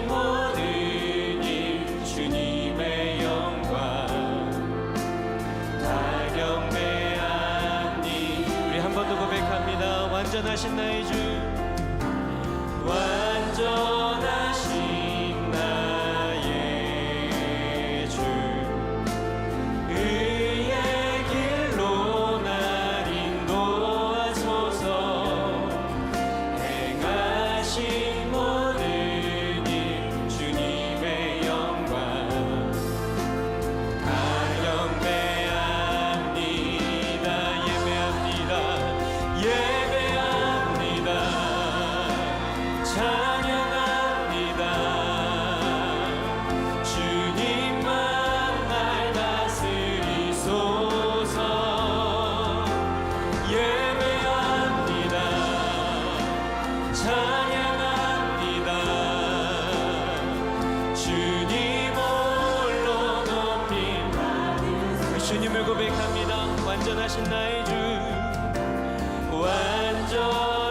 모든 일 주님의 영광 다 경배하니. 우리 한 번 더 고백합니다. 완전하신 나의 주, 완전하신 나의 주, 의의 길로 날 인도하소서. 행하신 모든 일 주님의 영광 다 경배합니다. 예배합니다. 예배합니다. 찬양합니다. 주님만 날 다스리소서. 예배합니다. 찬양합니다. 주님 홀로 높임. 주님을 고백합니다. 완전하신 나의 주,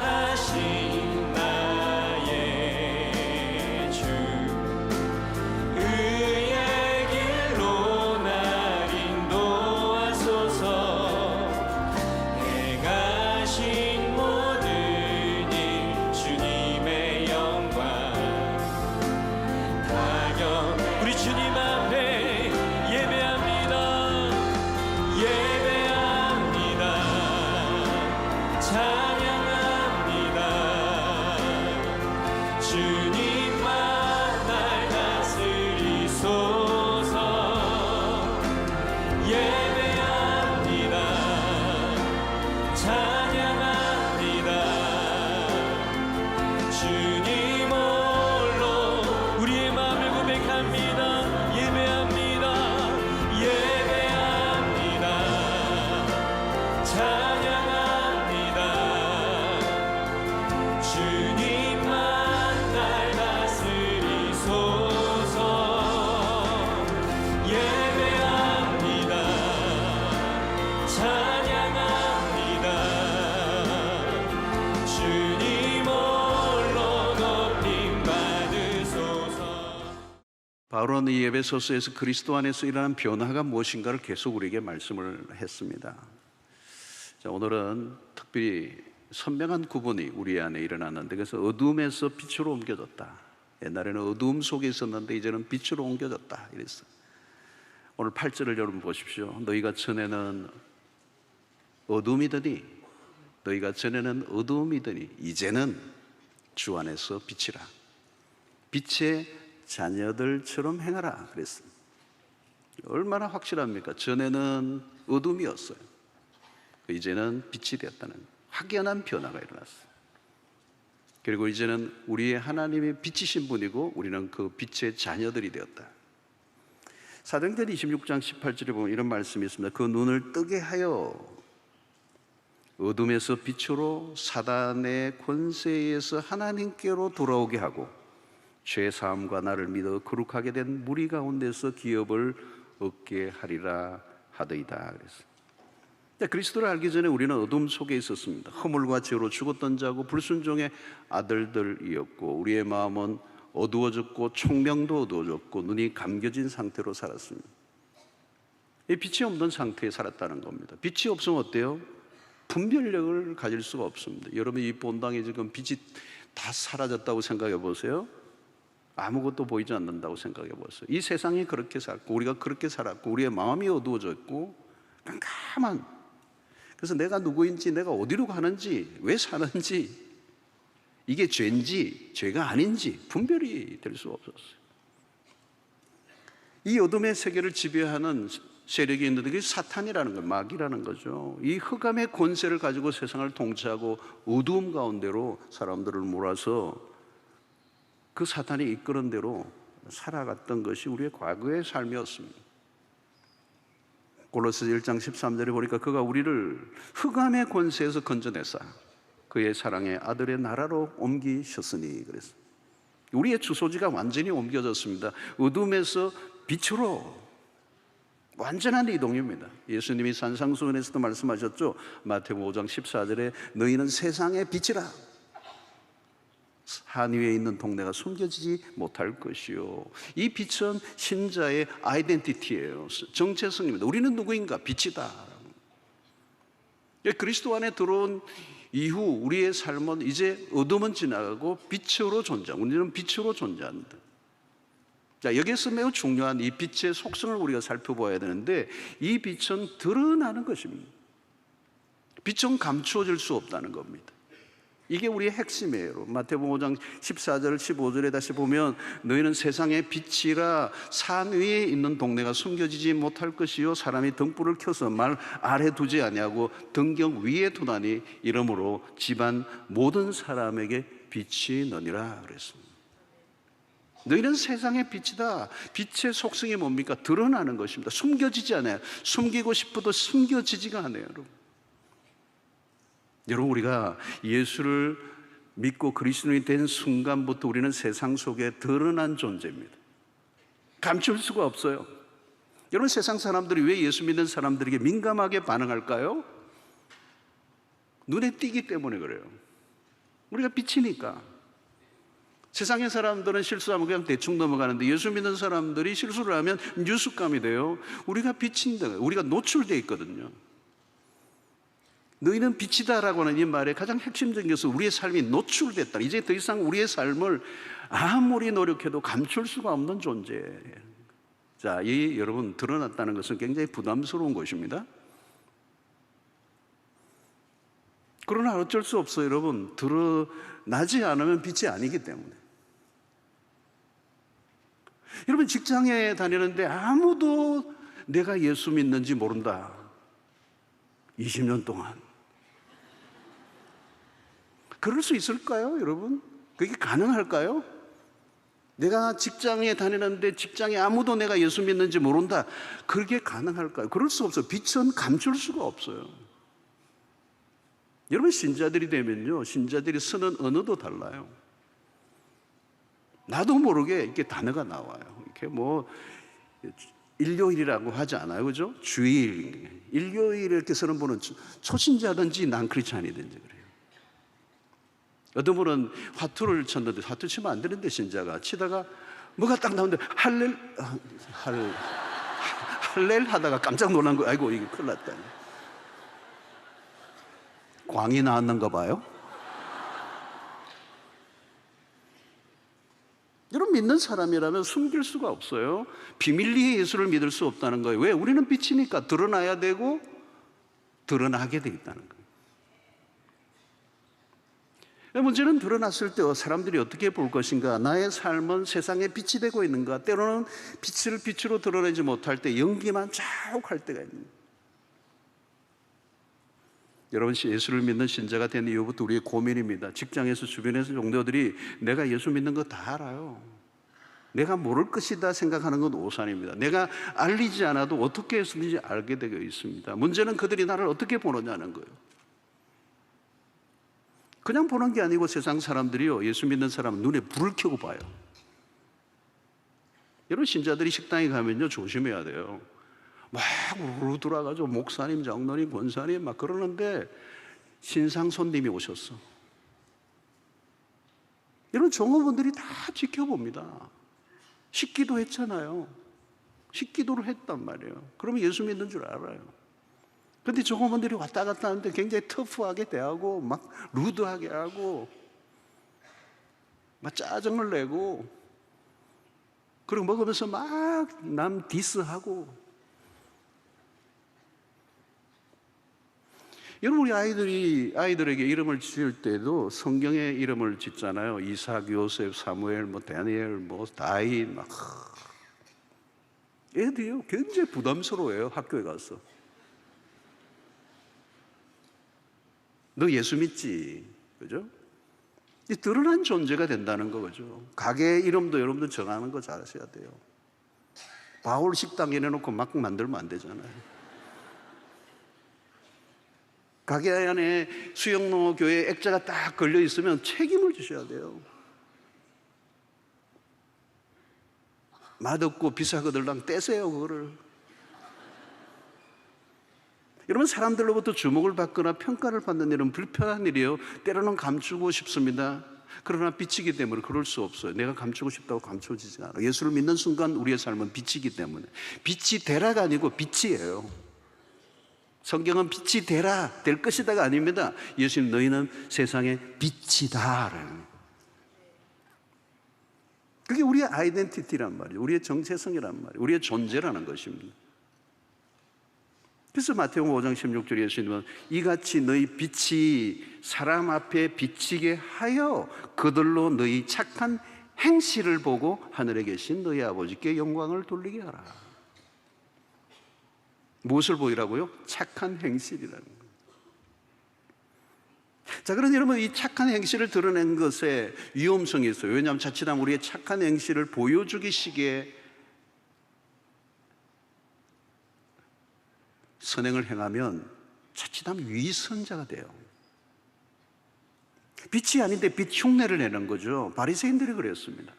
완전하신 나의 주, 의의 길로 날 인도하소서. 행하신 모든 일 주님의 영광 다 우리 주님 앞에 예배합니다. 예배합니다. 찬양합니다. 주님만 날 다스리소서. 예배합니다. 찬양합니다. 주님 홀로 우리의 마음을 고백합니다. 예배합니다. 예배합니다. 찬양합니다. 주님만 날 다스리소서. 예배합니다. 찬양합니다. 주님 홀로 높임 받으소서. 바울은 이 에베소서에서 그리스도 안에서 일어난 변화가 무엇인가를 계속 우리에게 말씀을 했습니다. 자, 오늘은 특별히 선명한 구분이 우리 안에 일어났는데, 그래서 어둠에서 빛으로 옮겨졌다. 옛날에는 어두움 속에 있었는데 이제는 빛으로 옮겨졌다 이랬어요. 오늘 8절을 여러분 보십시오. 너희가 전에는 어둠이더니, 너희가 전에는 어두움이더니 이제는 주 안에서 빛이라. 빛의 자녀들처럼 행하라 그랬어요. 얼마나 확실합니까? 전에는 어둠이었어요. 이제는 빛이 되었다는 확연한 변화가 일어났어요. 그리고 이제는 우리의 하나님이 빛이신 분이고 우리는 그 빛의 자녀들이 되었다. 사도행전 26장 18절에 보면 이런 말씀이 있습니다. 그 눈을 뜨게 하여 어둠에서 빛으로 사단의 권세에서 하나님께로 돌아오게 하고 죄 사함과 나를 믿어 거룩하게 된 무리 가운데서 기업을 얻게 하리라 하더이다 그랬어요. 그리스도를 알기 전에 우리는 어둠 속에 있었습니다. 허물과 죄로 죽었던 자고 불순종의 아들들이었고 우리의 마음은 어두워졌고 총명도 어두워졌고 눈이 감겨진 상태로 살았습니다. 이 빛이 없는 상태에 살았다는 겁니다. 빛이 없으면 어때요? 분별력을 가질 수가 없습니다. 여러분 이 본당에 지금 빛이 다 사라졌다고 생각해 보세요. 아무것도 보이지 않는다고 생각해 보세요. 이 세상이 그렇게 살고 우리가 그렇게 살았고 우리의 마음이 어두워졌고 깜깜한, 그래서 내가 누구인지, 내가 어디로 가는지, 왜 사는지, 이게 죄인지 죄가 아닌지 분별이 될 수가 없었어요. 이 어둠의 세계를 지배하는 세력이 있는데 그게 사탄이라는 거예요. 마귀라는 거죠. 이 흑암의 권세를 가지고 세상을 통치하고 어두움 가운데로 사람들을 몰아서 그 사탄이 이끄는 대로 살아갔던 것이 우리의 과거의 삶이었습니다. 골로새서 1장 13절에 보니까 그가 우리를 흑암의 권세에서 건져내사 그의 사랑의 아들의 나라로 옮기셨으니 그랬어요. 우리의 주소지가 완전히 옮겨졌습니다. 어둠에서 빛으로 완전한 이동입니다. 예수님이 산상수훈에서도 말씀하셨죠. 마태복음 5장 14절에 너희는 세상의 빛이라. 산 위에 있는 동네가 숨겨지지 못할 것이요. 이 빛은 신자의 아이덴티티예요. 정체성입니다. 우리는 누구인가? 빛이다. 그리스도 안에 들어온 이후 우리의 삶은 이제 어둠은 지나가고 빛으로 존재하고, 우리는 빛으로 존재한다. 자, 여기에서 매우 중요한 이 빛의 속성을 우리가 살펴봐야 되는데, 이 빛은 드러나는 것입니다. 빛은 감추어질 수 없다는 겁니다. 이게 우리의 핵심이에요. 마태복음 5장 14절 15절에 다시 보면, 너희는 세상의 빛이라 산 위에 있는 동네가 숨겨지지 못할 것이요, 사람이 등불을 켜서 말 아래 두지 아니하고 등경 위에 두나니 이러므로 집안 모든 사람에게 빛이 너니라 그랬습니다. 너희는 세상의 빛이다. 빛의 속성이 뭡니까? 드러나는 것입니다. 숨겨지지 않아요. 숨기고 싶어도 숨겨지지가 않아요, 여러분. 여러분, 우리가 예수를 믿고 그리스도인이 된 순간부터 우리는 세상 속에 드러난 존재입니다. 감출 수가 없어요. 여러분, 세상 사람들이 왜 예수 믿는 사람들에게 민감하게 반응할까요? 눈에 띄기 때문에 그래요. 우리가 빛이니까. 세상의 사람들은 실수하면 그냥 대충 넘어가는데, 예수 믿는 사람들이 실수를 하면 뉴스감이 돼요. 우리가 빛인데, 우리가 노출되어 있거든요. 너희는 빛이다라고 하는 이 말의 가장 핵심적인 것은 우리의 삶이 노출됐다. 이제 더 이상 우리의 삶을 아무리 노력해도 감출 수가 없는 존재예요. 자, 이 여러분 드러났다는 것은 굉장히 부담스러운 것입니다. 그러나 어쩔 수 없어요, 여러분. 드러나지 않으면 빛이 아니기 때문에. 여러분, 직장에 다니는데 아무도 내가 예수 믿는지 모른다. 20년 동안. 그럴 수 있을까요, 여러분? 그게 가능할까요? 내가 직장에 다니는데 직장에 아무도 내가 예수 믿는지 모른다. 그게 가능할까요? 그럴 수 없어요. 빛은 감출 수가 없어요. 여러분, 신자들이 되면요, 신자들이 쓰는 언어도 달라요. 나도 모르게 이렇게 단어가 나와요. 이렇게 뭐 일요일이라고 하지 않아요, 그죠? 주일, 일요일 이렇게 쓰는 분은 초신자든지 난 크리스찬이든지 그래요. 어떤 분은 화투를 쳤는데, 화투 치면 안 되는데 신자가 치다가 뭐가 딱 나오는데 할렐 하다가 깜짝 놀란 거예요. 아이고, 이게 큰일 났다. 광이 나왔는가 봐요. 여러분, 믿는 사람이라면 숨길 수가 없어요. 비밀리에 예수를 믿을 수 없다는 거예요. 왜? 우리는 빛이니까 드러나야 되고 드러나게 돼 있다는 거예요. 문제는 드러났을 때 사람들이 어떻게 볼 것인가? 나의 삶은 세상에 빛이 되고 있는가? 때로는 빛을 빛으로 드러내지 못할 때 연기만 자욱할 때가 있는 거예요. 여러분, 예수를 믿는 신자가 된 이후부터 우리의 고민입니다. 직장에서 주변에서 동료들이 내가 예수 믿는 거 다 알아요. 내가 모를 것이다 생각하는 건 오산입니다. 내가 알리지 않아도 어떻게 했는지 알게 되어 있습니다. 문제는 그들이 나를 어떻게 보느냐는 거예요. 그냥 보는 게 아니고 세상 사람들이요, 예수 믿는 사람은 눈에 불을 켜고 봐요. 여러분, 신자들이 식당에 가면요, 조심해야 돼요. 막 우르르 돌아가지고 목사님, 장로님, 권사님 막 그러는데 신상 손님이 오셨어. 이런 종업원들이 다 지켜봅니다. 식기도 했잖아요. 식기도를 했단 말이에요. 그러면 예수 믿는 줄 알아요. 그런데 종업원들이 왔다 갔다 하는데 굉장히 터프하게 대하고 막 루드하게 하고 막 짜증을 내고, 그리고 먹으면서 막 남 디스하고. 여러분, 우리 아이들에게 이름을 지을 때도 성경의 이름을 짓잖아요. 이삭, 요셉, 사무엘, 뭐 다니엘, 뭐 다윗, 막. 애들이요, 굉장히 부담스러워요. 학교에 가서. 너 예수 믿지? 그죠? 드러난 존재가 된다는 거죠. 가게 이름도 여러분들 정하는 거 잘하셔야 돼요. 바울 식당 이래놓고 막 만들면 안 되잖아요. 가게 안에 수영로 교회 액자가 딱 걸려 있으면 책임을 지셔야 돼요. 맛없고 비싸거들랑 떼세요, 그거를. 여러분, 사람들로부터 주목을 받거나 평가를 받는 일은 불편한 일이에요. 때로는 감추고 싶습니다. 그러나 빛이기 때문에 그럴 수 없어요. 내가 감추고 싶다고 감춰지지 않아. 예수를 믿는 순간 우리의 삶은 빛이기 때문에. 빛이 되라가 아니고 빛이에요. 성경은 빛이 되라, 될 것이다가 아닙니다. 예수님, 너희는 세상의 빛이다. 그게 우리의 아이덴티티란 말이에요. 우리의 정체성이란 말이에요. 우리의 존재라는 것입니다. 그래서 마태복음 5장 16절 예수님은 이같이 너희 빛이 사람 앞에 비치게 하여 그들로 너희 착한 행실을 보고 하늘에 계신 너희 아버지께 영광을 돌리게 하라. 무엇을 보이라고요? 착한 행실이라는 거예요. 자, 그런데 여러분, 이 착한 행실을 드러낸 것에 위험성이 있어요. 왜냐하면 자칫하면 우리의 착한 행실을 보여주기 시기에 선행을 행하면 자칫하면 위선자가 돼요. 빛이 아닌데 빛 흉내를 내는 거죠. 바리새인들이 그랬습니다.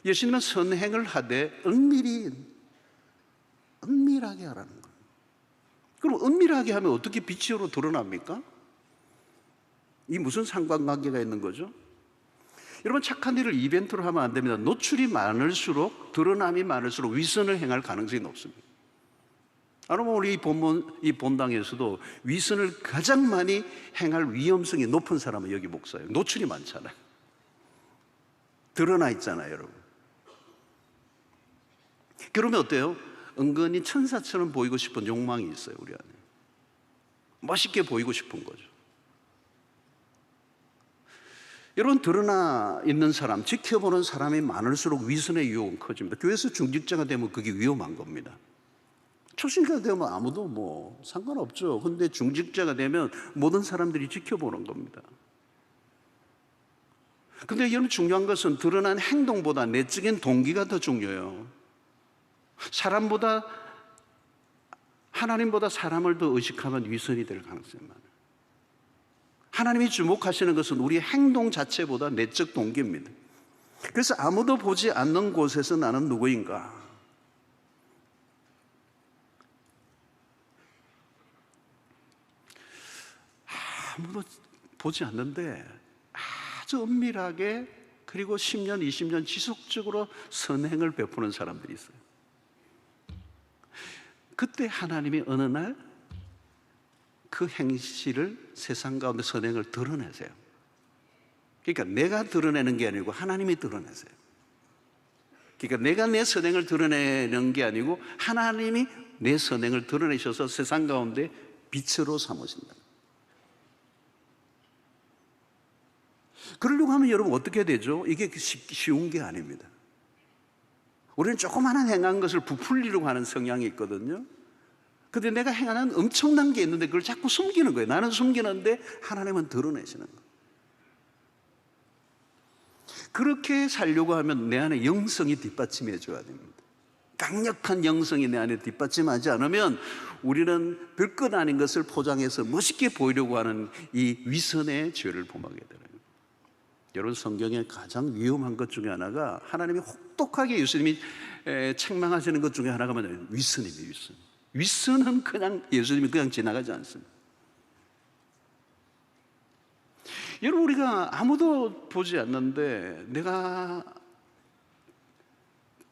예수님은 선행을 하되 은밀하게 하라는 거예요. 그럼 은밀하게 하면 어떻게 빛으로 드러납니까? 이 무슨 상관관계가 있는 거죠? 여러분, 착한 일을 이벤트로 하면 안 됩니다. 노출이 많을수록, 드러남이 많을수록 위선을 행할 가능성이 높습니다. 여러분, 우리 이 본당에서도 위선을 가장 많이 행할 위험성이 높은 사람은 여기 목사예요. 노출이 많잖아요. 드러나 있잖아요, 여러분. 그러면 어때요? 은근히 천사처럼 보이고 싶은 욕망이 있어요, 우리 안에. 멋있게 보이고 싶은 거죠. 여러분, 드러나 있는 사람, 지켜보는 사람이 많을수록 위선의 유혹은 커집니다. 교회에서 중직자가 되면 그게 위험한 겁니다. 초신자가 되면 아무도 상관없죠. 근데 중직자가 되면 모든 사람들이 지켜보는 겁니다. 근데 여러분, 중요한 것은 드러난 행동보다 내적인 동기가 더 중요해요. 하나님보다 사람을 더 의식하면 위선이 될 가능성이 많아요. 하나님이 주목하시는 것은 우리의 행동 자체보다 내적 동기입니다. 그래서 아무도 보지 않는 곳에서 나는 누구인가? 아무도 보지 않는데 아주 은밀하게, 그리고 10년, 20년 지속적으로 선행을 베푸는 사람들이 있어요. 그때 하나님이 어느 날 그 행실을, 세상 가운데 선행을 드러내세요. 그러니까 내가 드러내는 게 아니고 하나님이 드러내세요. 그러니까 내가 내 선행을 드러내는 게 아니고 하나님이 내 선행을 드러내셔서 세상 가운데 빛으로 삼으신다. 그러려고 하면 여러분 어떻게 되죠? 이게 쉬운 게 아닙니다. 우리는 조그마한 행한 것을 부풀리려고 하는 성향이 있거든요. 근데 내가 행하는 엄청난 게 있는데 그걸 자꾸 숨기는 거예요. 나는 숨기는데 하나님은 드러내시는 거예요. 그렇게 살려고 하면 내 안에 영성이 뒷받침해 줘야 됩니다. 강력한 영성이 내 안에 뒷받침하지 않으면 우리는 별것 아닌 것을 포장해서 멋있게 보이려고 하는 이 위선의 죄를 범하게 되는 거예요. 여러분, 성경의 가장 위험한 것 중에 하나가, 하나님이 혹독하게 예수님이 책망하시는 것 중에 하나가 뭐냐면 위선입니다. 위선. 위선은 그냥 예수님이 그냥 지나가지 않습니다. 여러분, 우리가 아무도 보지 않는데 내가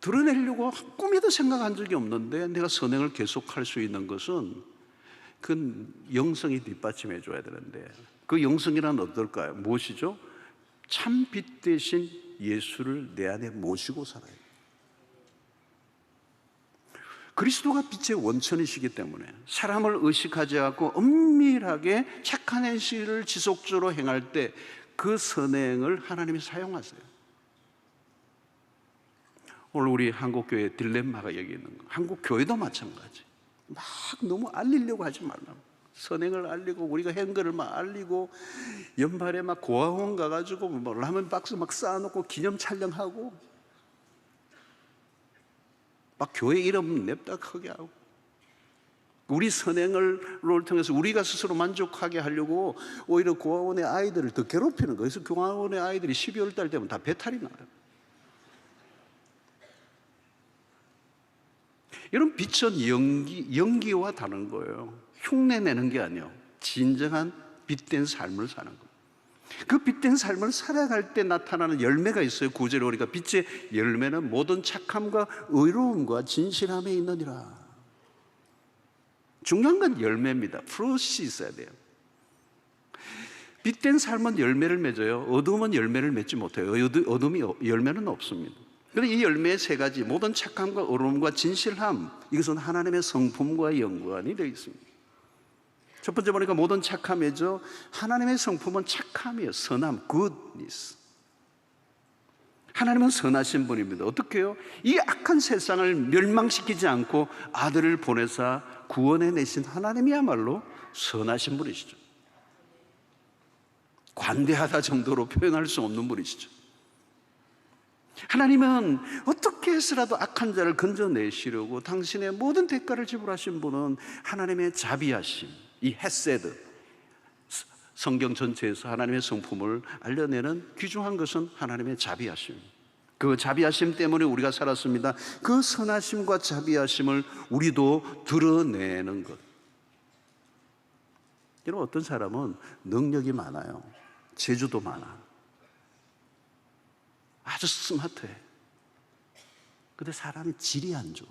드러내려고 꿈에도 생각한 적이 없는데 내가 선행을 계속할 수 있는 것은 그 영성이 뒷받침해 줘야 되는데, 그 영성이란 어떨까요? 무엇이죠? 참 빛 대신 예수를 내 안에 모시고 살아요. 그리스도가 빛의 원천이시기 때문에 사람을 의식하지 않고 은밀하게 착한 행실을 지속적으로 행할 때 그 선행을 하나님이 사용하세요. 오늘 우리 한국교회 딜레마가 여기 있는 거예요. 한국교회도 마찬가지. 막 너무 알리려고 하지 말라고. 선행을 알리고 우리가 한 거를 막 알리고, 연말에 막 고아원 가가지고 뭐 라면 박스 막 쌓아놓고 기념 촬영하고, 막 교회 이름 냅다 크게 하고, 우리 선행을 통해서 우리가 스스로 만족하게 하려고 오히려 고아원의 아이들을 더 괴롭히는 거예요. 그래서 고아원의 아이들이 12월 달 되면 다 배탈이 나요. 이런 빛은 연기와 다른 거예요. 흉내 내는 게 아니에요. 진정한 빛된 삶을 사는 거예요. 그 빛된 삶을 살아갈 때 나타나는 열매가 있어요. 9절에 보니까 빛의 열매는 모든 착함과 의로움과 진실함에 있느니라. 중요한 건 열매입니다. 프루트이 있어야 돼요. 빛된 삶은 열매를 맺어요. 어둠은 열매를 맺지 못해요. 어둠이 열매는 없습니다. 그런데 이 열매의 세 가지, 모든 착함과 의로움과 진실함, 이것은 하나님의 성품과 연관이 되어 있습니다. 첫 번째 보니까 모든 착함이죠. 하나님의 성품은 착함이에요. 선함, goodness. 하나님은 선하신 분입니다. 어떻게 해요? 이 악한 세상을 멸망시키지 않고 아들을 보내사 구원해 내신 하나님이야말로 선하신 분이시죠. 관대하다 정도로 표현할 수 없는 분이시죠. 하나님은 어떻게 해서라도 악한 자를 건져내시려고 당신의 모든 대가를 지불하신 분은 하나님의 자비하심, 이 헤세드, 성경 전체에서 하나님의 성품을 알려내는 귀중한 것은 하나님의 자비하심. 그 자비하심 때문에 우리가 살았습니다. 그 선하심과 자비하심을 우리도 드러내는 것. 여러분, 어떤 사람은 능력이 많아요. 재주도 많아. 아주 스마트해. 근데 사람이 질이 안 좋아.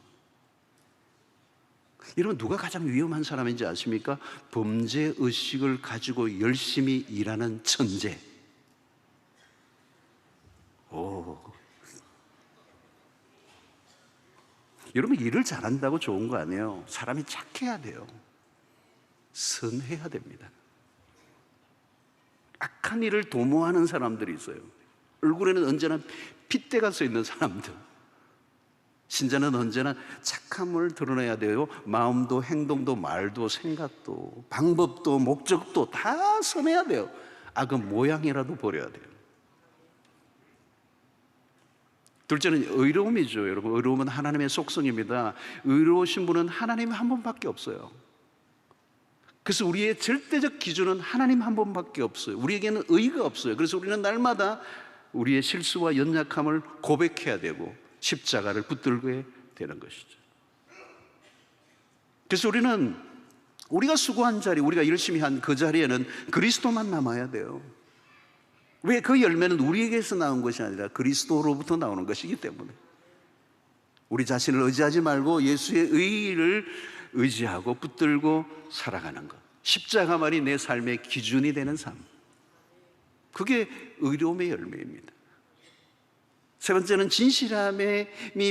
여러분, 누가 가장 위험한 사람인지 아십니까? 범죄 의식을 가지고 열심히 일하는 천재. 여러분, 일을 잘한다고 좋은 거 아니에요. 사람이 착해야 돼요. 선해야 됩니다. 악한 일을 도모하는 사람들이 있어요. 얼굴에는 언제나 핏대가 써 있는 사람들. 신자는 언제나 착함을 드러내야 돼요. 마음도 행동도 말도 생각도 방법도 목적도 다 선해야 돼요. 악은 모양이라도 버려야 돼요. 둘째는 의로움이죠. 여러분, 의로움은 하나님의 속성입니다. 의로우신 분은 하나님 한 분밖에 없어요. 그래서 우리의 절대적 기준은 하나님 한 분밖에 없어요. 우리에게는 의의가 없어요. 그래서 우리는 날마다 우리의 실수와 연약함을 고백해야 되고 십자가를 붙들게 되는 것이죠. 그래서 우리가 수고한 자리, 우리가 열심히 한 그 자리에는 그리스도만 남아야 돼요. 왜? 그 열매는 우리에게서 나온 것이 아니라 그리스도로부터 나오는 것이기 때문에 우리 자신을 의지하지 말고 예수의 의의를 의지하고 붙들고 살아가는 것, 십자가만이 내 삶의 기준이 되는 삶, 그게 의로움의 열매입니다. 세 번째는 진실함이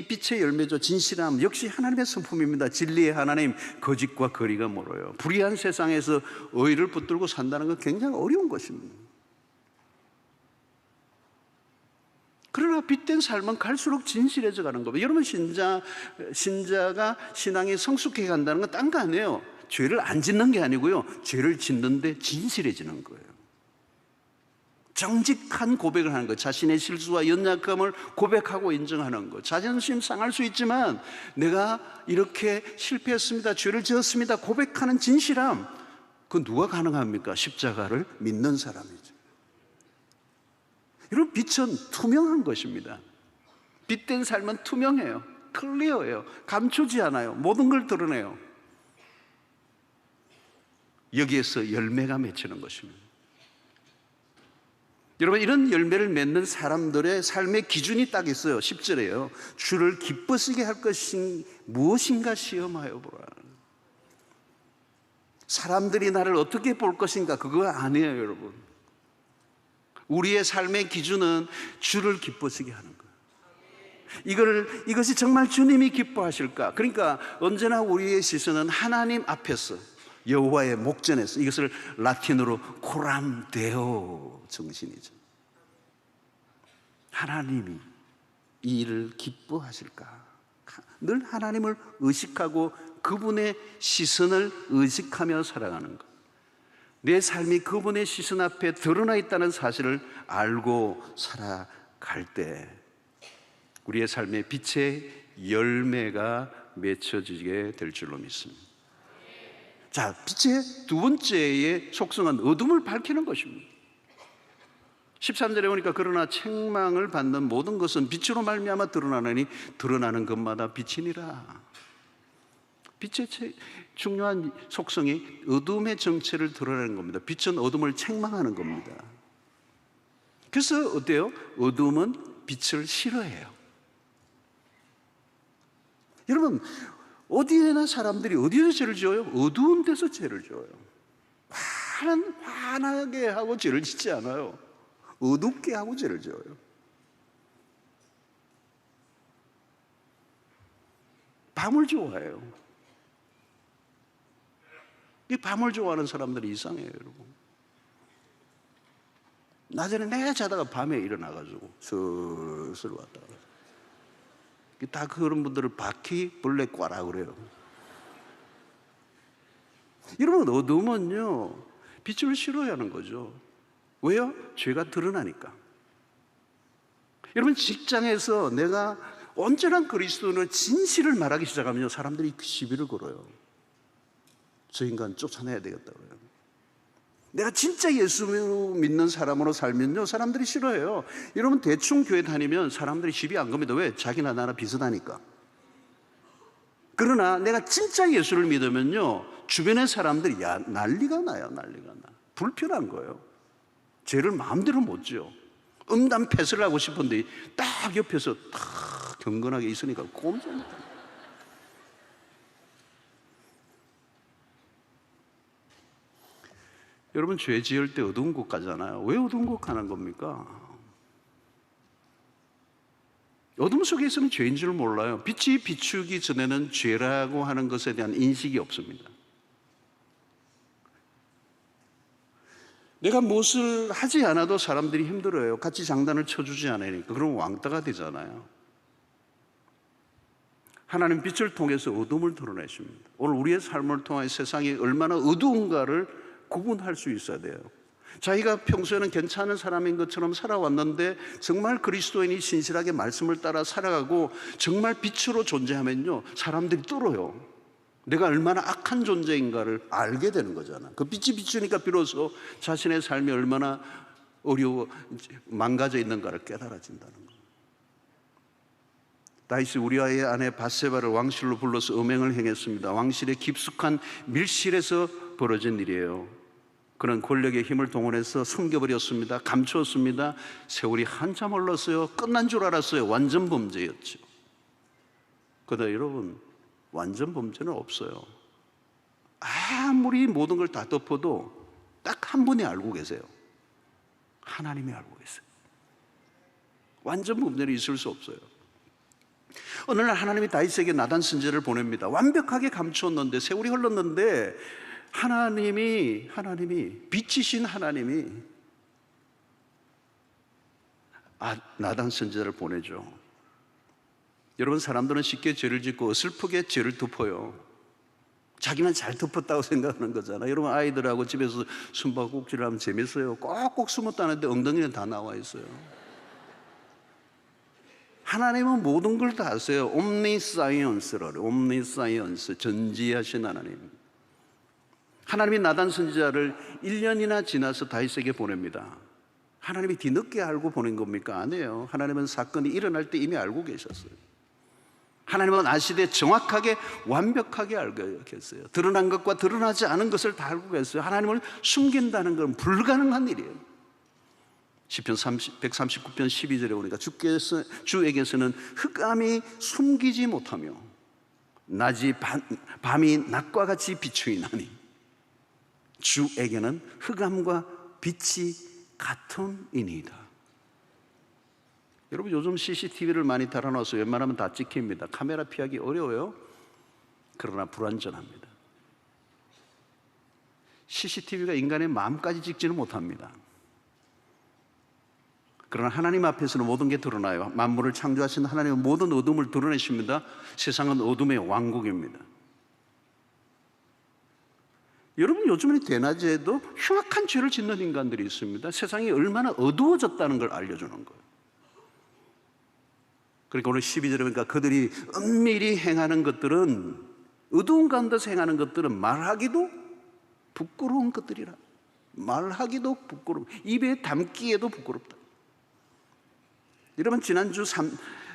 빛의 열매죠. 진실함 역시 하나님의 성품입니다. 진리의 하나님, 거짓과 거리가 멀어요. 불의한 세상에서 의를 붙들고 산다는 건 굉장히 어려운 것입니다. 그러나 빛된 삶은 갈수록 진실해져 가는 겁니다. 여러분, 신자가 신앙이 성숙해 간다는 건 딴 거 아니에요. 죄를 안 짓는 게 아니고요, 죄를 짓는데 진실해지는 거예요. 정직한 고백을 하는 것, 자신의 실수와 연약함을 고백하고 인정하는 것. 자존심 상할 수 있지만 내가 이렇게 실패했습니다, 죄를 지었습니다 고백하는 진실함, 그건 누가 가능합니까? 십자가를 믿는 사람이죠. 여러분, 빛은 투명한 것입니다. 빛된 삶은 투명해요. 클리어해요. 감추지 않아요. 모든 걸 드러내요. 여기에서 열매가 맺히는 것입니다. 여러분, 이런 열매를 맺는 사람들의 삶의 기준이 딱 있어요. 10절에요. 주를 기쁘시게 할 것이 무엇인가 시험하여 보라. 사람들이 나를 어떻게 볼 것인가, 그거 아니에요, 여러분. 우리의 삶의 기준은 주를 기쁘시게 하는 거예요. 이것이 정말 주님이 기뻐하실까? 그러니까 언제나 우리의 시선은 하나님 앞에서, 여호와의 목전에서, 이것을 라틴어로 코람 데오 정신이죠. 하나님이 이 일을 기뻐하실까? 늘 하나님을 의식하고 그분의 시선을 의식하며 살아가는 것. 내 삶이 그분의 시선 앞에 드러나 있다는 사실을 알고 살아갈 때 우리의 삶의 빛의 열매가 맺혀지게 될 줄로 믿습니다. 자, 빛의 두 번째의 속성은 어둠을 밝히는 것입니다. 13절에 보니까 그러나 책망을 받는 모든 것은 빛으로 말미암아 드러나느니 드러나는 것마다 빛이니라. 빛의 중요한 속성이 어둠의 정체를 드러내는 겁니다. 빛은 어둠을 책망하는 겁니다. 그래서 어때요? 어둠은 빛을 싫어해요. 여러분, 어디에나 사람들이 어디에서 죄를 지어요? 어두운 데서 죄를 지어요. 환하게 하고 죄를 짓지 않아요. 어둡게 하고 죄를 지어요. 밤을 좋아해요. 이 밤을 좋아하는 사람들이 이상해요, 여러분. 낮에는 내가 자다가 밤에 일어나가지고 슬슬 왔다 갔다. 다 그런 분들을 바퀴벌레과라 그래요. 여러분, 어둠은요 빛을 싫어하는 거죠. 왜요? 죄가 드러나니까. 여러분, 직장에서 내가 온전한 그리스도인의 진실을 말하기 시작하면요 사람들이 시비를 걸어요. 저 인간 쫓아내야 되겠다 그래요. 내가 진짜 예수 믿는 사람으로 살면요 사람들이 싫어해요. 여러분, 대충 교회 다니면 사람들이 시비 안 겁니다. 왜? 자기나 나나 비슷하니까. 그러나 내가 진짜 예수를 믿으면요 주변의 사람들이 난리가 나요. 난리가 나. 불편한 거예요. 죄를 마음대로 못 지어. 음담 패스를 하고 싶은데 딱 옆에서 딱 경건하게 있으니까 꼼짝 못합니다. 여러분, 죄 지을 때 어두운 곳 가잖아요. 왜 어두운 곳 가는 겁니까? 어둠 속에 있으면 죄인 줄 몰라요. 빛이 비추기 전에는 죄라고 하는 것에 대한 인식이 없습니다. 내가 무엇을 하지 않아도 사람들이 힘들어요. 같이 장단을 쳐주지 않으니까. 그럼 왕따가 되잖아요. 하나님 빛을 통해서 어둠을 드러내십니다. 오늘 우리의 삶을 통해 세상이 얼마나 어두운가를 구분할 수 있어야 돼요. 자기가 평소에는 괜찮은 사람인 것처럼 살아왔는데 정말 그리스도인이 신실하게 말씀을 따라 살아가고 정말 빛으로 존재하면요 사람들이 떨어요. 내가 얼마나 악한 존재인가를 알게 되는 거잖아. 그 빛이 비추니까 비로소 자신의 삶이 얼마나 어려워 망가져 있는가를 깨달아진다는 거예요. 다윗이 우리아의 아내 밧세바를 왕실로 불러서 음행을 행했습니다. 왕실의 깊숙한 밀실에서 벌어진 일이에요. 그는 권력의 힘을 동원해서 숨겨버렸습니다. 감추었습니다. 세월이 한참 흘렀어요. 끝난 줄 알았어요. 완전 범죄였죠. 그러나 여러분, 완전 범죄는 없어요. 아무리 모든 걸 다 덮어도 딱 한 분이 알고 계세요. 하나님이 알고 계세요. 완전 범죄는 있을 수 없어요. 어느 날 하나님이 다윗에게 나단 선지자를 보냅니다. 완벽하게 감추었는데 세월이 흘렀는데 하나님이 빛이신 하나님이 나단 선지자를 보내죠. 여러분, 사람들은 쉽게 죄를 짓고 어설프게 죄를 덮어요. 자기는 잘 덮었다고 생각하는 거잖아요. 여러분, 아이들하고 집에서 숨바꼭질을 하면 재밌어요. 꼭꼭 숨었다는데 엉덩이는 다 나와 있어요. 하나님은 모든 걸 다 아세요. 옴니사이언스라고. 옴니사이언스, 전지하신 하나님. 하나님이 나단 선지자를 1년이나 지나서 다윗에게 보냅니다. 하나님이 뒤늦게 알고 보낸 겁니까? 아니에요. 하나님은 사건이 일어날 때 이미 알고 계셨어요. 하나님은 아시되 정확하게 완벽하게 알고 계셨어요. 드러난 것과 드러나지 않은 것을 다 알고 계셨어요. 하나님을 숨긴다는 건 불가능한 일이에요. 시편 139편 12절에 보니까 주에게서는 흑암이 숨기지 못하며 밤이 낮과 같이 비추이나니 주에게는 흑암과 빛이 같음이니이다. 여러분, 요즘 CCTV를 많이 달아놔서 웬만하면 다 찍힙니다. 카메라 피하기 어려워요. 그러나 불완전합니다. CCTV가 인간의 마음까지 찍지는 못합니다. 그러나 하나님 앞에서는 모든 게 드러나요. 만물을 창조하신 하나님은 모든 어둠을 드러내십니다. 세상은 어둠의 왕국입니다. 여러분, 요즘에 대낮에도 흉악한 죄를 짓는 인간들이 있습니다. 세상이 얼마나 어두워졌다는 걸 알려주는 거예요. 그러니까 오늘 12절에 보니까 그들이 은밀히 행하는 것들은, 어두운 가운데서 행하는 것들은 말하기도 부끄러운 것들이라. 말하기도 부끄러워. 입에 담기에도 부끄럽다. 여러분, 지난주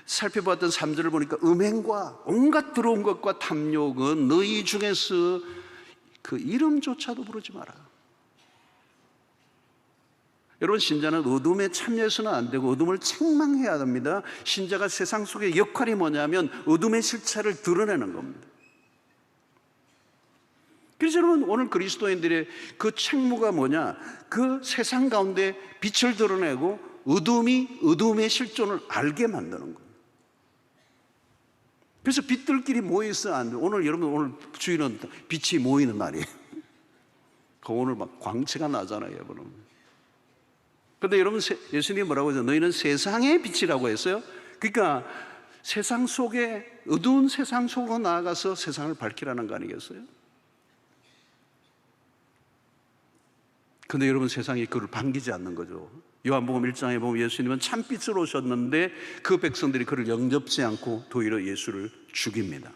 살펴보았던 3절을 보니까 음행과 온갖 들어온 것과 탐욕은 너희 중에서 그 이름조차도 부르지 마라. 여러분, 신자는 어둠에 참여해서는 안 되고 어둠을 책망해야 합니다. 신자가 세상 속의 역할이 뭐냐면 어둠의 실체를 드러내는 겁니다. 그래서 여러분, 오늘 그리스도인들의 그 책무가 뭐냐? 그 세상 가운데 빛을 드러내고 어둠이 어둠의 실존을 알게 만드는 거예요. 그래서 빛들끼리 모여서 안 돼. 오늘 여러분, 오늘 주일은 빛이 모이는 날이에요. 오늘 막 광채가 나잖아요, 여러분. 근데 여러분, 예수님이 뭐라고 했어요? 너희는 세상의 빛이라고 했어요. 그러니까 세상 속에, 어두운 세상 속으로 나아가서 세상을 밝히라는 거 아니겠어요? 근데 여러분, 세상이 그를 반기지 않는 거죠. 요한복음 1장에 보면 예수님은 참빛으로 오셨는데 그 백성들이 그를 영접지 않고 도리어 예수를 죽입니다.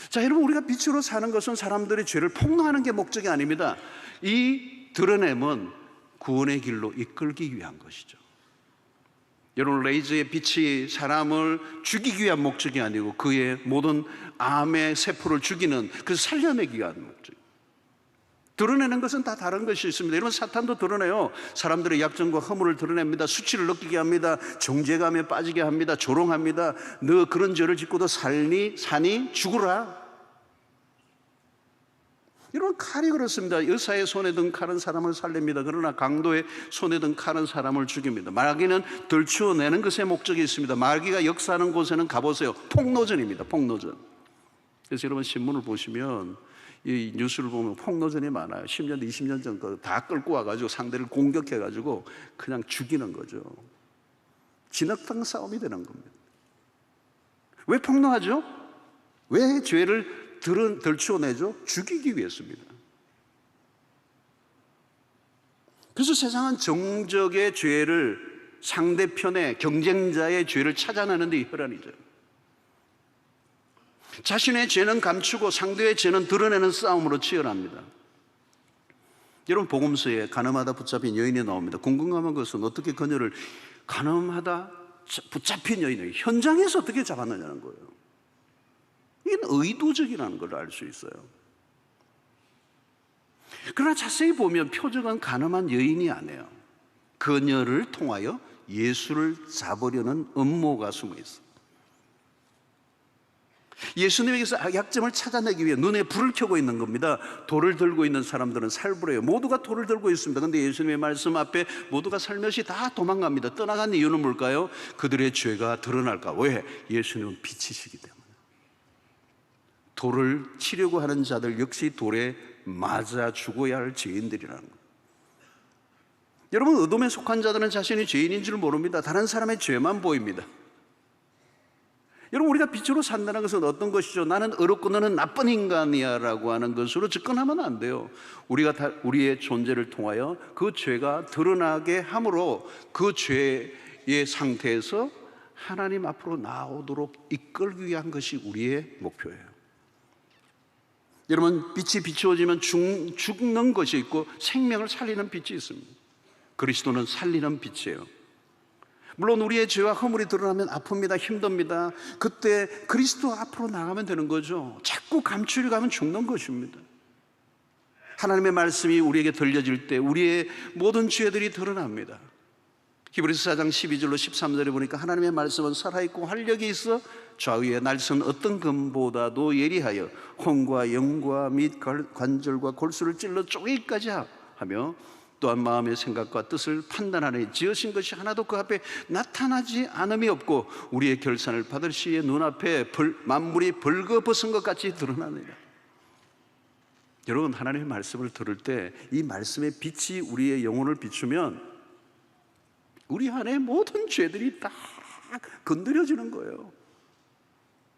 자, 여러분, 우리가 빛으로 사는 것은 사람들의 죄를 폭로하는 게 목적이 아닙니다. 이 드러냄은 구원의 길로 이끌기 위한 것이죠. 여러분, 레이저의 빛이 사람을 죽이기 위한 목적이 아니고 그의 모든 암의 세포를 죽이는, 그래서 살려내기 위한 목적. 드러내는 것은 다 다른 것이 있습니다. 여러분, 사탄도 드러내요. 사람들의 약점과 허물을 드러냅니다. 수치를 느끼게 합니다. 정죄감에 빠지게 합니다. 조롱합니다. 너 그런 죄를 짓고도 사니 죽으라. 여러분, 칼이 그렇습니다. 의사의 손에 든 칼은 사람을 살립니다. 그러나 강도의 손에 든 칼은 사람을 죽입니다. 마귀는 덜추어내는 것에 목적이 있습니다. 마귀가 역사하는 곳에는 가보세요. 폭로전입니다. 폭로전. 그래서 여러분, 신문을 보시면 이 뉴스를 보면 폭로전이 많아요. 10년, 20년 전 거 다 끌고 와가지고 상대를 공격해가지고 그냥 죽이는 거죠. 진흙탕 싸움이 되는 겁니다. 왜 폭로하죠? 왜 죄를 덜추어내죠? 죽이기 위해서입니다. 그래서 세상은 정적의 죄를, 상대편의 경쟁자의 죄를 찾아내는 데 혈안이죠. 자신의 죄는 감추고 상대의 죄는 드러내는 싸움으로 치열합니다. 여러분, 복음서에 가늠하다 붙잡힌 여인이 나옵니다. 궁금한 것은 어떻게 그녀를 가늠하다 붙잡힌 여인을 현장에서 어떻게 잡았느냐는 거예요. 이건 의도적이라는 걸 알 수 있어요. 그러나 자세히 보면 표적은 가늠한 여인이 아니에요. 그녀를 통하여 예수를 잡으려는 음모가 숨어 있어요. 예수님에게서 약점을 찾아내기 위해 눈에 불을 켜고 있는 겁니다. 돌을 들고 있는 사람들은 살부래요. 모두가 돌을 들고 있습니다. 그런데 예수님의 말씀 앞에 모두가 살며시 다 도망갑니다. 떠나간 이유는 뭘까요? 그들의 죄가 드러날까. 왜? 예수님은 빛이시기 때문에. 돌을 치려고 하는 자들 역시 돌에 맞아 죽어야 할 죄인들이라는 거예요. 여러분, 어둠에 속한 자들은 자신이 죄인인 줄 모릅니다. 다른 사람의 죄만 보입니다. 여러분, 우리가 빛으로 산다는 것은 어떤 것이죠? 나는 어렵고 너는 나쁜 인간이야 라고 하는 것으로 접근하면 안 돼요. 우리의 존재를 통하여 그 죄가 드러나게 함으로 그 죄의 상태에서 하나님 앞으로 나오도록 이끌기 위한 것이 우리의 목표예요. 여러분, 빛이 비추어지면 죽는 것이 있고 생명을 살리는 빛이 있습니다. 그리스도는 살리는 빛이에요. 물론 우리의 죄와 허물이 드러나면 아픕니다. 힘듭니다. 그때 그리스도 앞으로 나가면 되는 거죠. 자꾸 감추려고 하면 죽는 것입니다. 하나님의 말씀이 우리에게 들려질 때 우리의 모든 죄들이 드러납니다. 히브리서 4장 12절로 13절에 보니까 하나님의 말씀은 살아있고 활력이 있어 좌우의 날선 어떤 금보다도 예리하여 혼과 영과 및 관절과 골수를 찔러 쪼개기까지 하며 또한 마음의 생각과 뜻을 판단하는 지으신 것이 하나도 그 앞에 나타나지 않음이 없고 우리의 결산을 받을 시에 눈앞에 만물이 벌거벗은 것 같이 드러나느니라. 여러분, 하나님의 말씀을 들을 때 이 말씀의 빛이 우리의 영혼을 비추면 우리 안에 모든 죄들이 다 건드려지는 거예요.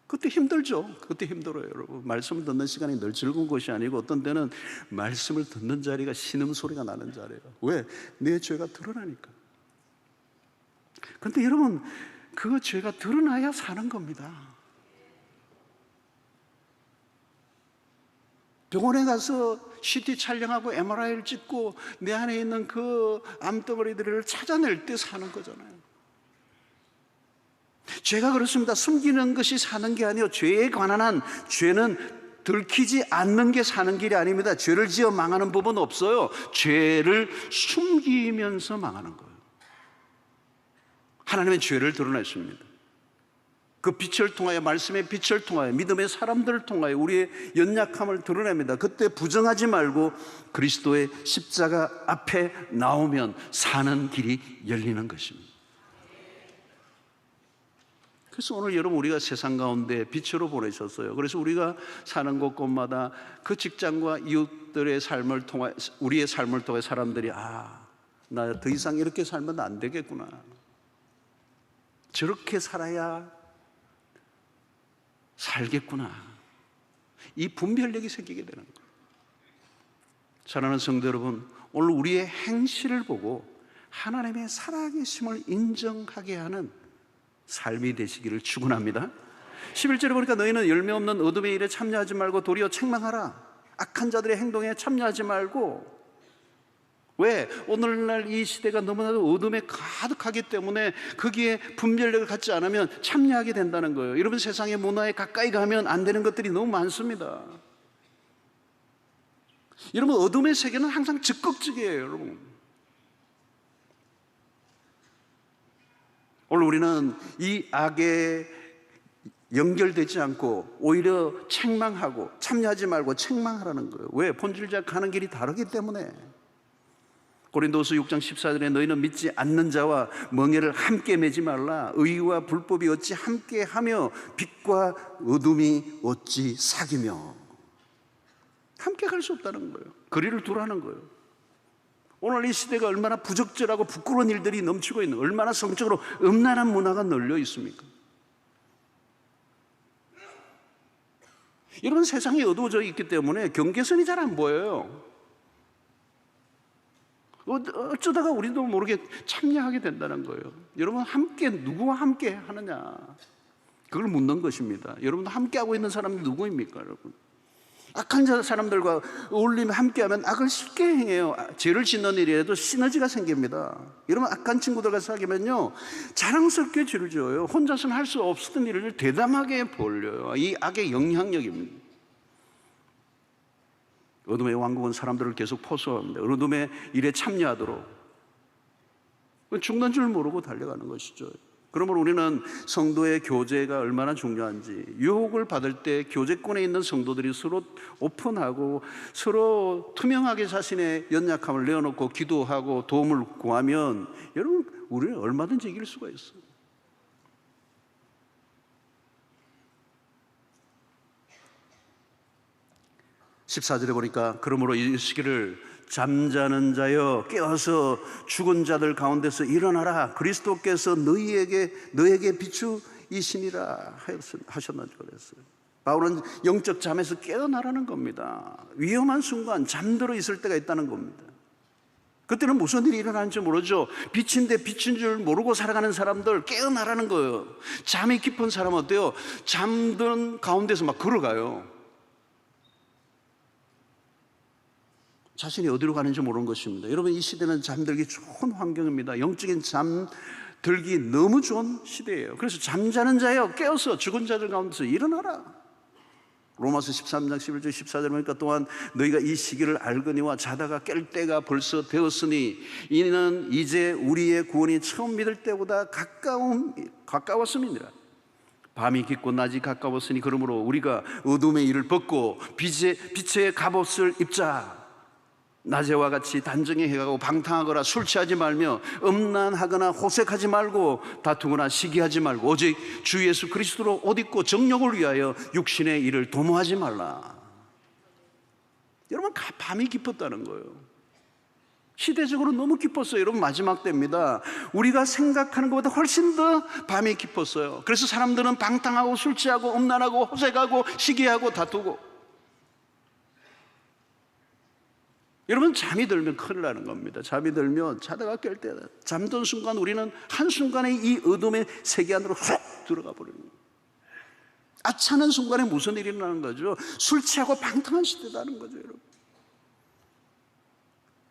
그때 힘들죠. 그때 힘들어요. 여러분, 말씀을 듣는 시간이 늘 즐거운 것이 아니고 어떤 때는 말씀을 듣는 자리가 신음소리가 나는 자리예요. 왜? 내 죄가 드러나니까. 그런데 여러분, 그 죄가 드러나야 사는 겁니다. 병원에 가서 CT 촬영하고 MRI를 찍고 내 안에 있는 그 암덩어리들을 찾아낼 때 사는 거잖아요. 죄가 그렇습니다. 숨기는 것이 사는 게 아니요, 죄에 관한 한 죄는 들키지 않는 게 사는 길이 아닙니다. 죄를 지어 망하는 법은 없어요. 죄를 숨기면서 망하는 거예요. 하나님의 죄를 드러냈습니다. 그 빛을 통하여, 말씀의 빛을 통하여, 믿음의 사람들을 통하여 우리의 연약함을 드러냅니다. 그때 부정하지 말고 그리스도의 십자가 앞에 나오면 사는 길이 열리는 것입니다. 그래서 오늘 여러분, 우리가 세상 가운데 빛으로 보내셨어요. 그래서 우리가 사는 곳곳마다 그 직장과 이웃들의 삶을 통해, 우리의 삶을 통해 사람들이 나 더 이상 이렇게 살면 안 되겠구나, 저렇게 살아야 살겠구나, 이 분별력이 생기게 되는 거예요. 사랑하는 성도 여러분, 오늘 우리의 행실을 보고 하나님의 살아계심을 인정하게 하는 삶이 되시기를 축원합니다. 11절에 보니까 너희는 열매 없는 어둠의 일에 참여하지 말고 도리어 책망하라. 악한 자들의 행동에 참여하지 말고. 왜? 오늘날 이 시대가 너무나도 어둠에 가득하기 때문에 거기에 분별력을 갖지 않으면 참여하게 된다는 거예요. 여러분, 세상의 문화에 가까이 가면 안 되는 것들이 너무 많습니다. 여러분, 어둠의 세계는 항상 적극적이에요. 여러분, 오늘 우리는 이 악에 연결되지 않고 오히려 책망하고, 참여하지 말고 책망하라는 거예요. 왜? 본질적 가는 길이 다르기 때문에. 고린도후서 6장 14절에 너희는 믿지 않는 자와 멍에를 함께 매지 말라. 의와 불법이 어찌 함께하며 빛과 어둠이 어찌 사귀며. 함께 갈 수 없다는 거예요. 거리를 두라는 거예요. 오늘 이 시대가 얼마나 부적절하고 부끄러운 일들이 넘치고 있는, 얼마나 성적으로 음란한 문화가 널려 있습니까? 여러분, 세상이 어두워져 있기 때문에 경계선이 잘 안 보여요. 어쩌다가 우리도 모르게 참여하게 된다는 거예요. 여러분, 함께, 누구와 함께 하느냐, 그걸 묻는 것입니다. 여러분도 함께하고 있는 사람이 누구입니까? 여러분, 악한 사람들과 어울리면, 함께하면 악을 쉽게 행해요. 죄를 짓는 일이라도 시너지가 생깁니다. 여러분, 악한 친구들과 사귀면요, 자랑스럽게 죄를 지어요. 혼자서는 할 수 없었던 일을 대담하게 벌려요. 이 악의 영향력입니다. 어둠의 왕국은 사람들을 계속 포섭합니다. 어둠의 일에 참여하도록. 죽는 줄 모르고 달려가는 것이죠. 그러므로 우리는 성도의 교제가 얼마나 중요한지, 유혹을 받을 때 교제권에 있는 성도들이 서로 오픈하고 서로 투명하게 자신의 연약함을 내어놓고 기도하고 도움을 구하면, 여러분, 우리는 얼마든지 이길 수가 있어요. (14절에) 보니까 그러므로 이 시기를 잠자는 자여 깨어서 죽은 자들 가운데서 일어나라. 그리스도께서 너에게 비추이시니라 하셨나죠. 그랬어요. 바울은 영적 잠에서 깨어나라는 겁니다. 위험한 순간 잠들어 있을 때가 있다는 겁니다. 그때는 무슨 일이 일어나는지 모르죠. 빛인데 빛인 줄 모르고 살아가는 사람들, 깨어나라는 거예요. 잠이 깊은 사람은 어때요? 잠든 가운데서 막 걸어가요. 자신이 어디로 가는지 모르는 것입니다. 여러분, 이 시대는 잠들기 좋은 환경입니다. 영적인 잠들기 너무 좋은 시대예요. 그래서 잠자는 자여 깨어서 죽은 자들 가운데서 일어나라. 로마서 13장 11절 14절 보니까 또한 너희가 이 시기를 알거니와 자다가 깰 때가 벌써 되었으니 이는 이제 우리의 구원이 처음 믿을 때보다 가까웠음이니라. 밤이 깊고 낮이 가까웠으니 그러므로 우리가 어둠의 일을 벗고 빛의 갑옷을 입자. 낮에와 같이 단정히 행하고 방탕하거나 술 취하지 말며 음란하거나 호색하지 말고 다투거나 시기하지 말고 오직 주 예수 그리스도로 옷 입고 정욕을 위하여 육신의 일을 도모하지 말라. 여러분, 밤이 깊었다는 거예요. 시대적으로 너무 깊었어요. 여러분, 마지막 때입니다. 우리가 생각하는 것보다 훨씬 더 밤이 깊었어요. 그래서 사람들은 방탕하고 술 취하고 음란하고 호색하고 시기하고 다투고. 여러분, 잠이 들면 큰일 나는 겁니다. 잠이 들면 자다가 깰 때, 잠든 순간 우리는 한순간에 이 어둠의 세계 안으로 훅 들어가 버리는 거예요. 아차는 순간에 무슨 일이 일어나는 거죠? 술 취하고 방탕한 시대라는 거죠.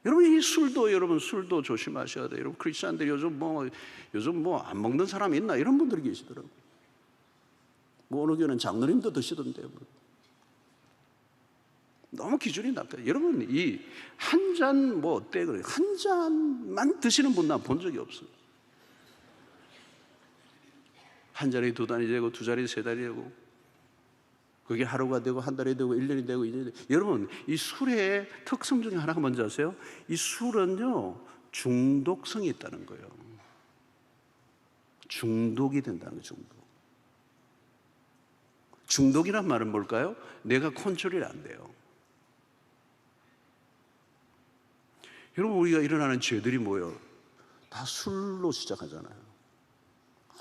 여러분, 이 술도 조심하셔야 돼요. 여러분, 크리스찬들이 요즘 안 먹는 사람 있나? 이런 분들이 계시더라고요. 어느 교회는 장로님도 드시던데요. 너무 기준이 낮다. 여러분, 이 한 잔 뭐 어때 그래? 한 잔만 드시는 분 난 본 적이 없어요. 한 잔이 두 잔이 되고 두 잔이 세 잔이 되고 그게 하루가 되고 한 달이 되고 1년이 되고 2년이 되고. 여러분, 이 술의 특성 중에 하나가 뭔지 아세요? 이 술은요 중독성이 있다는 거예요. 중독이 된다는 거예요. 중독이란 말은 뭘까요? 내가 컨트롤이 안 돼요. 여러분, 우리가 일어나는 죄들이 뭐예요? 다 술로 시작하잖아요.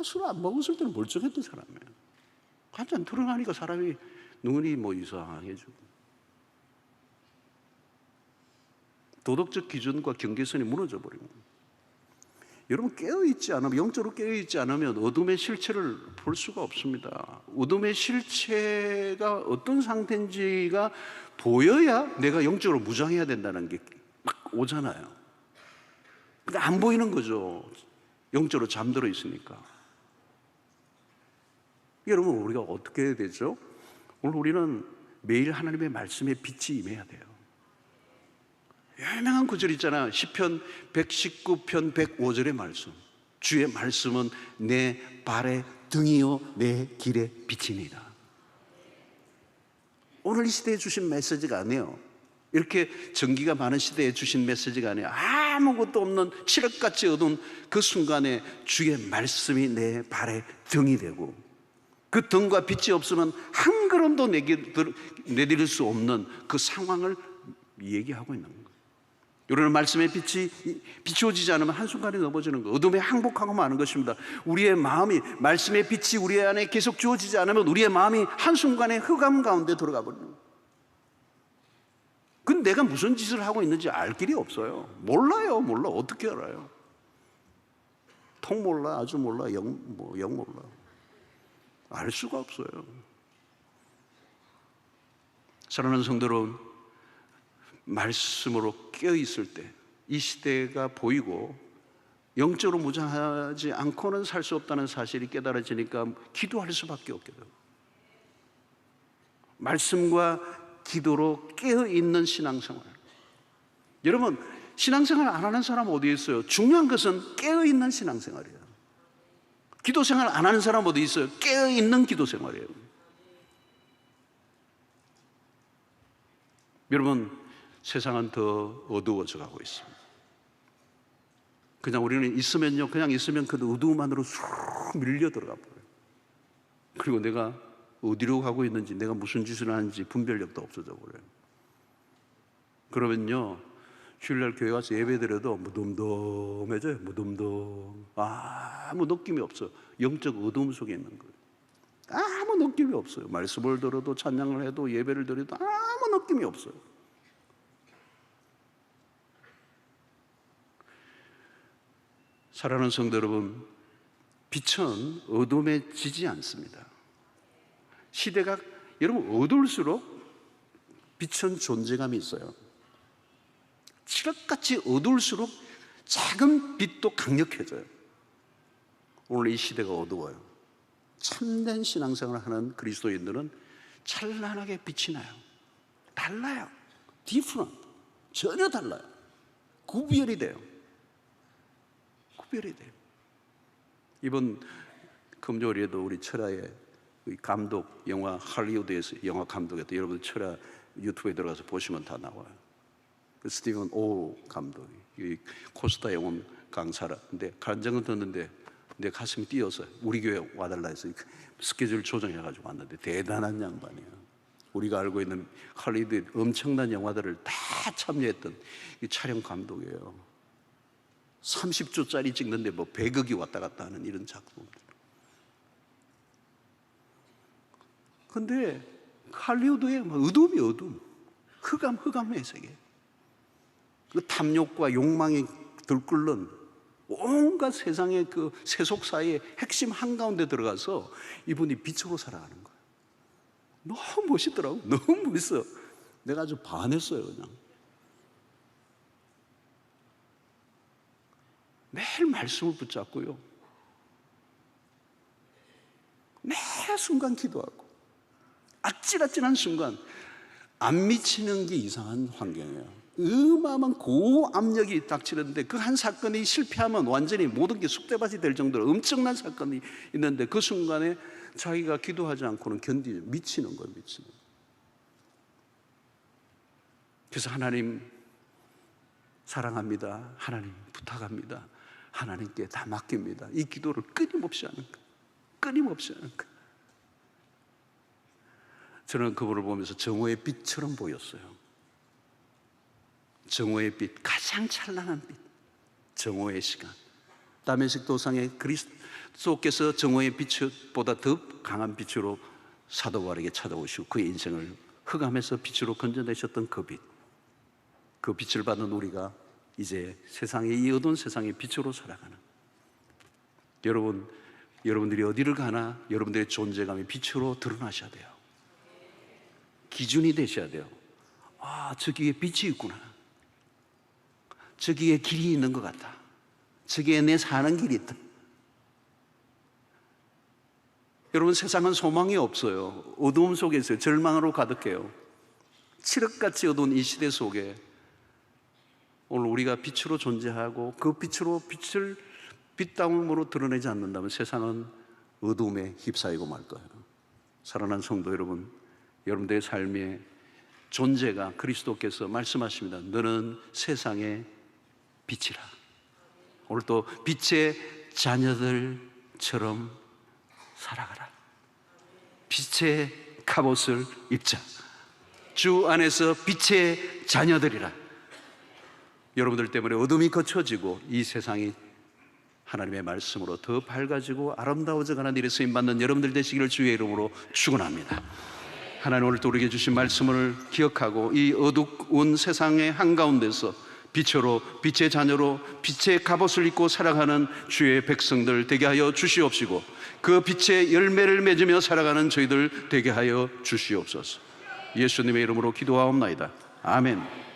술 안 먹었을 때는 멀쩡했던 사람이에요. 한 잔 들어가니까 사람이 눈이 뭐 이상해지고, 도덕적 기준과 경계선이 무너져 버리고. 여러분, 깨어있지 않으면, 영적으로 깨어있지 않으면 어둠의 실체를 볼 수가 없습니다. 어둠의 실체가 어떤 상태인지가 보여야 내가 영적으로 무장해야 된다는 게 막 오잖아요. 근데 안 보이는 거죠. 영적으로 잠들어 있으니까. 여러분, 우리가 어떻게 해야 되죠? 오늘 우리는 매일 하나님의 말씀에 빛이 임해야 돼요. 유명한 구절 있잖아요. 시편 119편 105절의 말씀. 주의 말씀은 내 발의 등이요 내 길의 빛이니라. 오늘 이 시대에 주신 메시지가 아니에요. 이렇게 전기가 많은 시대에 주신 메시지가 아니에요. 아무것도 없는 칠흑같이 어두운 그 순간에 주의 말씀이 내 발의 등이 되고, 그 등과 빛이 없으면 한 걸음도 내디딜 수 없는 그 상황을 얘기하고 있는 거예요. 여러분, 말씀의 빛이 비추어지지 않으면 한순간에 넘어지는 거예요. 어둠에 항복하고 마는 것입니다. 우리의 마음이, 말씀의 빛이 우리 안에 계속 주어지지 않으면 우리의 마음이 한순간에 흑암 가운데 들어가 버리는 거예요. 근데 내가 무슨 짓을 하고 있는지 알 길이 없어요. 몰라요. 몰라. 어떻게 알아요? 통 몰라. 아주 몰라. 영 몰라. 알 수가 없어요. 사랑하는 성도 여러분, 말씀으로 깨어있을 때 이 시대가 보이고 영적으로 무장하지 않고는 살 수 없다는 사실이 깨달아지니까 기도할 수밖에 없게 돼요. 말씀과 기도로 깨어있는 신앙생활. 여러분, 신앙생활 안 하는 사람 어디 있어요? 중요한 것은 깨어있는 신앙생활이에요. 기도생활 안 하는 사람 어디 있어요? 깨어있는 기도생활이에요. 여러분, 세상은 더 어두워져 가고 있습니다. 그냥 우리는 있으면요, 그냥 있으면 그 어두움 안으로 쑥 밀려 들어가 버려요. 그리고 내가 어디로 가고 있는지, 내가 무슨 짓을 하는지 분별력도 없어져 버려요. 그러면요, 주일날 교회 와서 예배 드려도 무덤덤해져요. 무덤덤. 아무 느낌이 없어요. 영적 어두움 속에 있는 거예요. 아무 느낌이 없어요. 말씀을 들어도, 찬양을 해도, 예배를 드려도 아무 느낌이 없어요. 사랑하는 성도 여러분, 빛은 어둠에 지지 않습니다. 시대가 여러분 어두울수록 빛은 존재감이 있어요. 칠흑같이 어두울수록 작은 빛도 강력해져요. 오늘 이 시대가 어두워요. 참된 신앙생활을 하는 그리스도인들은 찬란하게 빛이 나요. 달라요. different. 전혀 달라요. 구별이 돼요. 구별이 돼요. 이번 금요일에도 우리 철야의 감독, 영화 할리우드에서 영화 감독했던, 여러분 철야 유튜브에 들어가서 보시면 다 나와요. 그 스티븐 오 감독이 코스타 영혼 강사라. 근데 간증을 듣는데 내 가슴이 뛰어서 우리 교회 와달라 해서 스케줄 조정해가지고 왔는데 대단한 양반이에요. 우리가 알고 있는 할리우드 엄청난 영화들을 다 참여했던 이 촬영 감독이에요. 30조짜리 찍는데 뭐 100억이 왔다 갔다 하는 이런 작품들. 근데 할리우드에 어둠이 어둠, 흑암의 세계. 그 탐욕과 욕망이 들끓는 온갖 세상의 그 세속사의 핵심 한가운데 들어가서 이분이 빛으로 살아가는 거예요. 너무 멋있더라고. 너무 멋있어. 내가 아주 반했어요. 그냥 매일 말씀을 붙잡고요, 매 순간 기도하고, 아찔아찔한 순간 안 미치는 게 이상한 환경이에요. 어마어마한 고압력이 닥치는데 그 한 사건이 실패하면 완전히 모든 게 쑥대밭이 될 정도로 엄청난 사건이 있는데 그 순간에 자기가 기도하지 않고는 미치는 거예요. 미치는 거예요. 그래서 하나님 사랑합니다. 하나님 부탁합니다. 하나님께 다 맡깁니다. 이 기도를 끊임없이 하는 거예요. 끊임없이 하는 거예요. 저는 그분을 보면서 정오의 빛처럼 보였어요. 정오의 빛, 가장 찬란한 빛, 정오의 시간. 다메섹 도상의 그리스도께서 정오의 빛보다 더 강한 빛으로 사도 바울에게 찾아오시고 그의 인생을 흑암에서 빛으로 건져내셨던 그 빛, 그 빛을 받은 우리가 이제 세상의 이 어두운 세상의 빛으로 살아가는, 여러분들이 어디를 가나 여러분들의 존재감이 빛으로 드러나셔야 돼요. 기준이 되셔야 돼요. 아, 저기에 빛이 있구나. 저기에 길이 있는 것 같다. 저기에 내 사는 길이 있다. 여러분, 세상은 소망이 없어요. 어두움 속에 있어요. 절망으로 가득해요. 칠흑같이 어두운 이 시대 속에 오늘 우리가 빛으로 존재하고 그 빛으로 빛을 빛다움으로 드러내지 않는다면 세상은 어두움에 휩싸이고 말 거예요. 사랑하는 성도 여러분, 여러분들의 삶의 존재가 그리스도께서 말씀하십니다. 너는 세상의 빛이라. 오늘 또 빛의 자녀들처럼 살아가라. 빛의 갑옷을 입자. 주 안에서 빛의 자녀들이라. 여러분들 때문에 어둠이 거쳐지고 이 세상이 하나님의 말씀으로 더 밝아지고 아름다워져가는 일에 쓰임받는 여러분들 되시기를 주의 이름으로 축원합니다. 하나님 오늘 또 우리에게 주신 말씀을 기억하고 이 어두운 세상의 한가운데서 빛으로, 빛의 자녀로 빛의 갑옷을 입고 살아가는 주의 백성들 되게 하여 주시옵시고 그 빛의 열매를 맺으며 살아가는 저희들 되게 하여 주시옵소서. 예수님의 이름으로 기도하옵나이다. 아멘.